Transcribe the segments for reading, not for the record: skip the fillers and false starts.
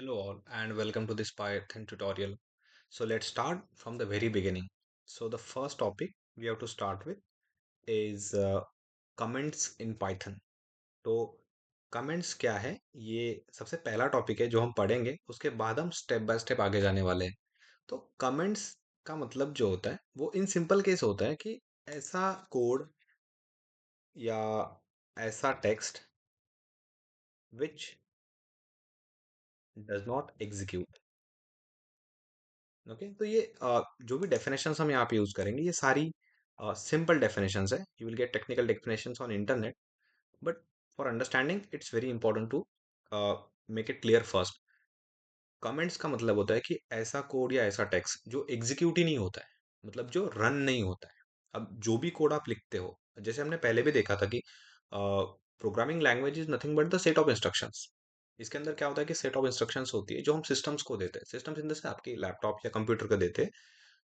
Hello all and welcome to this Python tutorial. So let's start from the very beginning. So the first topic we have to start with is comments in Python. तो comments क्या है? ये सबसे पहला topic है जो हम पढ़ेंगे, उसके बाद हम स्टेप बाय स्टेप आगे जाने वाले हैं। तो comments का मतलब जो होता है वो इन सिंपल केस होता है कि ऐसा कोड या ऐसा text which does not execute। Okay, तो ये जो भी डेफिनेशंस हम यहाँ पे यूज करेंगे ये सारी सिंपल डेफिनेशंस है। You will get technical definitions on internet, but for understanding it's very important to make it clear first. Comments का मतलब होता है कि ऐसा कोड या ऐसा टेक्स्ट जो एग्जीक्यूट ही नहीं होता है, मतलब जो रन नहीं होता है। अब जो भी कोड आप लिखते हो, जैसे हमने पहले भी देखा था कि programming language is nothing but the set of instructions. इसके अंदर क्या होता है कि सेट ऑफ इंस्ट्रक्शंस होती है जो हम सिस्टम्स को देते हैं। सिस्टम्स इन द सेंस आपके लैपटॉप या कंप्यूटर को देते हैं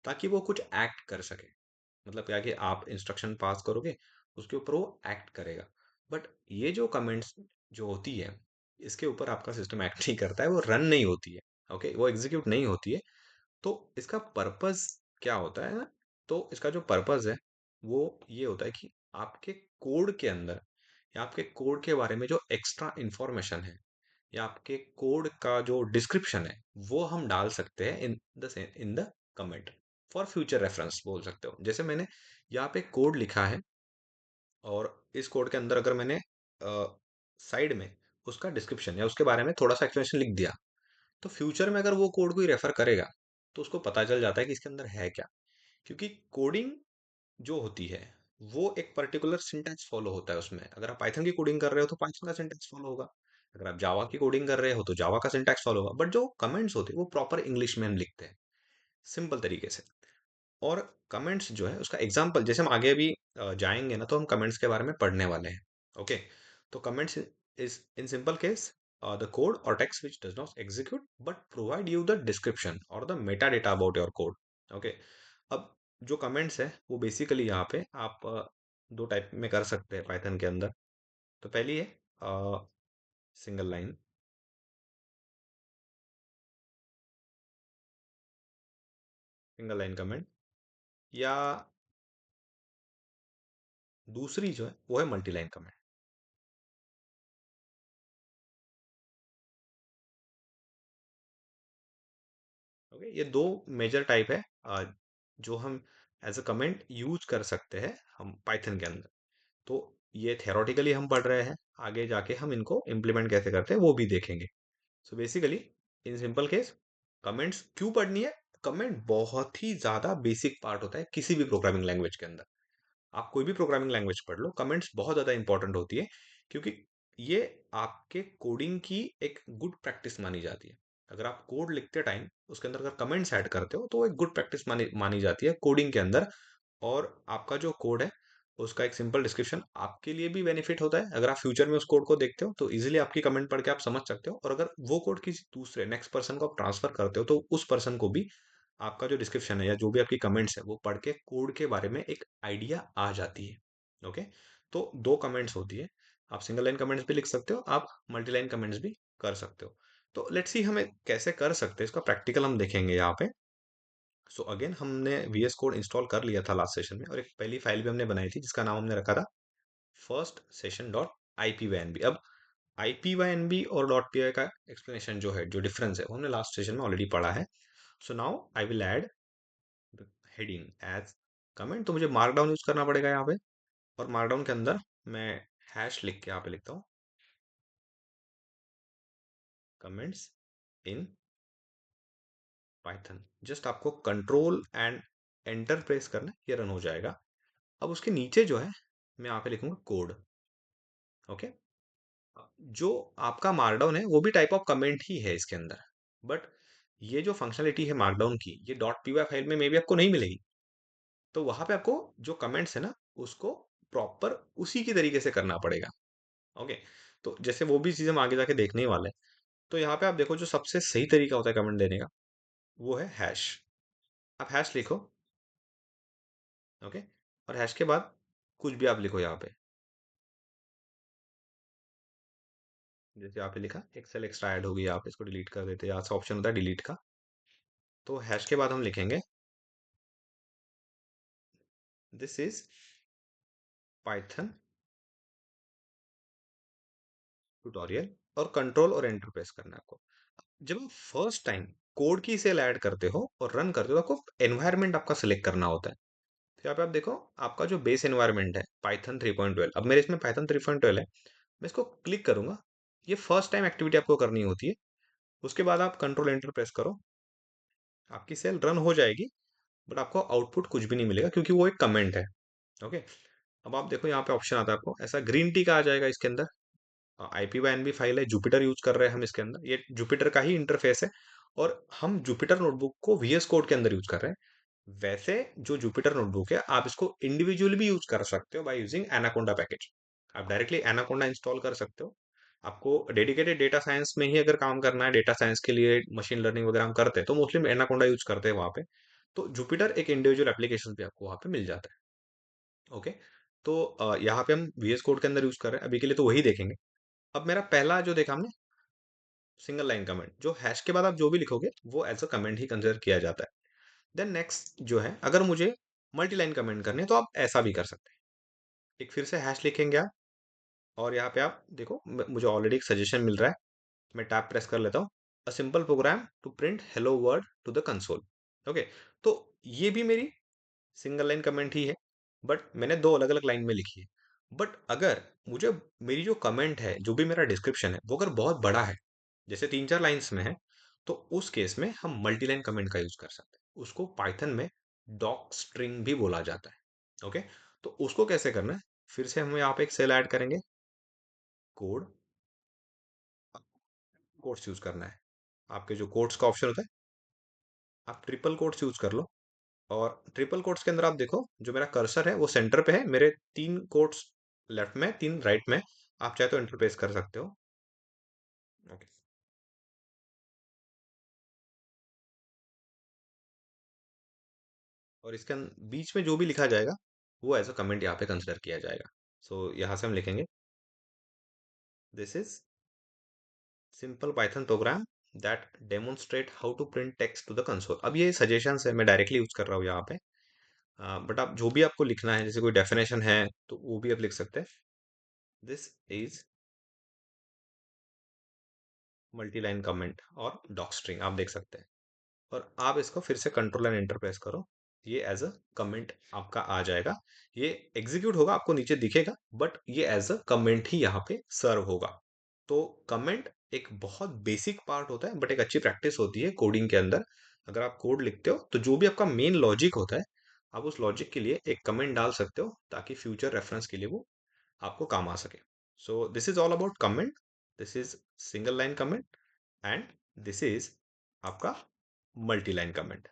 ताकि वो कुछ एक्ट कर सके। मतलब क्या कि आप इंस्ट्रक्शन पास करोगे, उसके ऊपर वो एक्ट करेगा। बट ये जो कमेंट्स जो होती है, इसके ऊपर आपका सिस्टम एक्ट नहीं करता है, वो रन नहीं होती है। ओके, वो एग्जीक्यूट नहीं होती है। तो इसका पर्पस क्या होता है ना? तो इसका जो पर्पस है वो ये होता है कि आपके कोड के अंदर या आपके कोड के बारे में जो एक्स्ट्रा इंफॉर्मेशन है या आपके कोड का जो डिस्क्रिप्शन है वो हम डाल सकते हैं in the comment for future reference बोल सकते हो। जैसे मैंने यहाँ पे कोड लिखा है और इस कोड के अंदर अगर मैंने साइड में उसका डिस्क्रिप्शन या उसके बारे में थोड़ा सा एक्सप्लेनेशन लिख दिया, तो फ्यूचर में अगर वो कोड कोई रेफर करेगा तो उसको पता चल जाता है कि इसके अंदर है क्या। क्योंकि कोडिंग जो होती है वो एक पर्टिकुलर सिंटैक्स फॉलो होता है। उसमें अगर आप पाइथन की कोडिंग कर रहे हो तो पाइथन का सिंटैक्स फॉलो होगा, अगर आप जावा की कोडिंग कर रहे हो तो जावा का सिंटैक्स फॉलो होगा। बट जो कमेंट्स होते हैं वो प्रॉपर इंग्लिश में हम लिखते हैं, सिंपल तरीके से। और कमेंट्स जो है उसका एग्जाम्पल जैसे हम आगे भी जाएंगे ना, तो हम कमेंट्स के बारे में पढ़ने वाले हैं। ओके, तो comments is in simple case the code और text which does not execute but provide you the description और the metadata about your code. Okay, अब जो कमेंट्स है वो बेसिकली यहाँ पे आप दो टाइप में कर सकते हैं पाइथन के अंदर। तो पहली है single line, single line comment, या दूसरी जो है वो है मल्टी लाइन कमेंट। ओके, ये दो मेजर टाइप है जो हम एज अ कमेंट यूज कर सकते हैं हम पाइथन के अंदर। तो ये थेरोटिकली हम पढ़ रहे हैं, आगे जाके हम इनको इम्प्लीमेंट कैसे करते हैं वो भी देखेंगे। सो बेसिकली इन सिंपल केस कमेंट्स क्यों पढ़नी है? कमेंट बहुत ही ज्यादा बेसिक पार्ट होता है किसी भी प्रोग्रामिंग लैंग्वेज के अंदर। आप कोई भी प्रोग्रामिंग लैंग्वेज पढ़ लो, कमेंट्स बहुत ज़्यादा इंपॉर्टेंट होती है। क्योंकि ये आपके कोडिंग की एक गुड प्रैक्टिस मानी जाती है। अगर आप कोड लिखते टाइम उसके अंदर अगर कमेंट्स ऐड करते हो तो वो एक गुड प्रैक्टिस मानी मानी जाती है कोडिंग के अंदर। और आपका जो कोड है उसका एक सिंपल डिस्क्रिप्शन आपके लिए भी बेनिफिट होता है। अगर आप फ्यूचर में उस कोड को देखते हो तो इजीली आपकी कमेंट पढ़ के आप समझ सकते हो, और अगर वो कोड किसी दूसरे नेक्स्ट पर्सन को आप ट्रांसफर करते हो तो उस पर्सन को भी आपका जो डिस्क्रिप्शन है या जो भी आपकी कमेंट्स है वो पढ़ के कोड के बारे में एक आइडिया आ जाती है। ओके, तो दो कमेंट्स होती है। आप सिंगल लाइन कमेंट्स भी लिख सकते हो, आप मल्टी लाइन कमेंट्स भी कर सकते हो। तो लेट्स सी हमें कैसे कर सकते हैं, इसका प्रैक्टिकल हम देखेंगे यहाँ पे। सो अगेन हमने VS कोड इंस्टॉल कर लिया था लास्ट सेशन में, और एक पहली फाइल भी हमने बनाई थी जिसका नाम हमने रखा था फर्स्ट सेशन डॉट IPYNB। अब IPYNB और डॉट पी का एक्सप्लेनेशन जो है, जो डिफरेंस है, वो हमने लास्ट सेशन में ऑलरेडी पढ़ा है। So now I will add heading as comment. तो मुझे मार्कडाउन यूज करना पड़ेगा यहाँ पे, और मार्कडाउन के अंदर मैं हैश लिख के यहाँ पे लिखता हूँ कमेंट्स इन पाइथन। जस्ट आपको कंट्रोल एंड एंटर प्रेस करना है, ये रन हो जाएगा। अब उसके नीचे जो है मैं यहाँ पे लिखूंगा कोड। ओके, जो आपका मार्कडाउन है वो भी टाइप ऑफ कमेंट ही है इसके अंदर, बट ये जो फंक्शनलिटी है मार्कडाउन की, ये डॉट पी फाइल में मे बी आपको नहीं मिलेगी। तो वहां पे आपको जो कमेंट्स है ना उसको प्रॉपर उसी की तरीके से करना पड़ेगा। ओके, तो जैसे वो भी चीज हम आगे जाके देखने ही वाले हैं। तो यहाँ पे आप देखो जो सबसे सही तरीका होता है कमेंट देने का वो है हैश। आप हैश लिखो। ओके, और हैश के बाद कुछ भी आप लिखो यहाँ पे, जैसे यहाँ पे लिखा एक्सेल एक्स्ट्रा ऐड हो गई, आप इसको डिलीट कर देते हैं, यहाँ से ऑप्शन होता है डिलीट का। तो हैश के बाद हम लिखेंगे दिस इज पाइथन ट्यूटोरियल, और कंट्रोल और एंटर प्रेस करना है आपको। जब आप फर्स्ट टाइम कोड की सेल ऐड करते हो और रन करते हो, तो आपको एनवायरनमेंट आपका सिलेक्ट करना होता है। तो यहाँ पे आप देखो, आपका जो बेस एनवायरनमेंट है पाइथन 3.12, अब मेरे इसमें पाइथन 3.12 है, मैं इसको क्लिक करूंगा। ये फर्स्ट टाइम एक्टिविटी आपको करनी होती है। उसके बाद आप कंट्रोल एंटर प्रेस करो, आपकी सेल रन हो जाएगी, बट आपको आउटपुट कुछ भी नहीं मिलेगा क्योंकि वो एक कमेंट है। ओके। अब आप देखो यहाँ पे ऑप्शन आता है आपको ऐसा ग्रीन टी का आ जाएगा इसके अंदर। IPYNB फाइल है, जुपिटर यूज कर रहे हैं हम इसके अंदर, ये जुपिटर का ही इंटरफेस है। और हम जुपिटर नोटबुक को VS कोड के अंदर यूज कर रहे हैं। वैसे जो जुपिटर नोटबुक है, आप इसको इंडिविजुअली भी यूज कर सकते हो बाय यूजिंग एनाकोंडा पैकेज। आप डायरेक्टली एनाकोंडा इंस्टॉल कर सकते हो। आपको डेडिकेटेड डेटा साइंस में ही अगर काम करना है, डेटा साइंस के लिए मशीन लर्निंग वगैरह हम करते हैं, तो मोस्टली एनाकोंडा यूज करते हैं वहाँ पे। तो जुपिटर एक इंडिविजुअल एप्लीकेशन भी आपको वहाँ पे मिल जाता है। ओके। तो यहाँ पे हम VS कोड के अंदर यूज कर रहे हैं अभी के लिए, तो वही देखेंगे। अब मेरा पहला जो देखा हमने, सिंगल लाइन कमेंट, जो हैश के बाद आप जो भी लिखोगे वो एज अ कमेंट ही कंसिडर किया जाता है। देन नेक्स्ट जो है, अगर मुझे मल्टी लाइन कमेंट करने हैं, तो आप ऐसा भी कर सकते हैं। एक फिर से हैश लिखेंगे आप, और यहाँ पे आप देखो मुझे ऑलरेडी एक सजेशन मिल रहा है, मैं टैब प्रेस कर लेता हूँ। A simple program to print hello world to the console. Okay. तो ये भी मेरी सिंगल लाइन कमेंट ही है, बट मैंने दो अलग अलग लाइन में लिखी है। बट अगर मुझे मेरी जो कमेंट है, जो भी मेरा डिस्क्रिप्शन है, वो अगर बहुत बड़ा है, जैसे 3-4 लाइन्स में है, तो उस केस में हम मल्टी लाइन कमेंट का यूज कर सकते हैं। उसको पाइथन में डॉक स्ट्रिंग भी बोला जाता है। ओके। तो उसको कैसे करना है, फिर से हम यहाँ पे एक सेल ऐड करेंगे, कोड, कोड्स यूज करना है। आपके जो कोड्स का ऑप्शन होता है, आप ट्रिपल कोट्स यूज कर लो। और ट्रिपल कोट्स के अंदर आप देखो, जो मेरा कर्सर है वो सेंटर पे है, मेरे 3 कोट्स लेफ्ट में, 3 राइट में। आप चाहे तो इंटरप्रेस कर सकते हो। ओके। और इसके बीच में जो भी लिखा जाएगा, वो एज अ कमेंट यहाँ पे कंसिडर किया जाएगा। सो यहाँ से हम लिखेंगे this is simple Python program that demonstrate how to print text to the console. अब ये सजेशंस है, मैं डायरेक्टली यूज कर रहा हूँ यहाँ पे। बट आप जो भी आपको लिखना है, जैसे कोई डेफिनेशन है, तो वो भी आप लिख सकते हैं। This is multi line comment और डॉक स्ट्रिंग, आप देख सकते हैं। और आप इसको फिर से कंट्रोल एंड एंटर प्रेस करो, ये एज अ कमेंट आपका आ जाएगा। ये एग्जीक्यूट होगा, आपको नीचे दिखेगा, बट ये एज अ कमेंट ही यहाँ पे सर्व होगा। तो कमेंट एक बहुत बेसिक पार्ट होता है, बट एक अच्छी प्रैक्टिस होती है कोडिंग के अंदर। अगर आप कोड लिखते हो, तो जो भी आपका मेन लॉजिक होता है, आप उस लॉजिक के लिए एक कमेंट डाल सकते हो, ताकि फ्यूचर रेफरेंस के लिए वो आपको काम आ सके। So this is all about comment, this is single line comment, and this is आपका मल्टी लाइन कमेंट।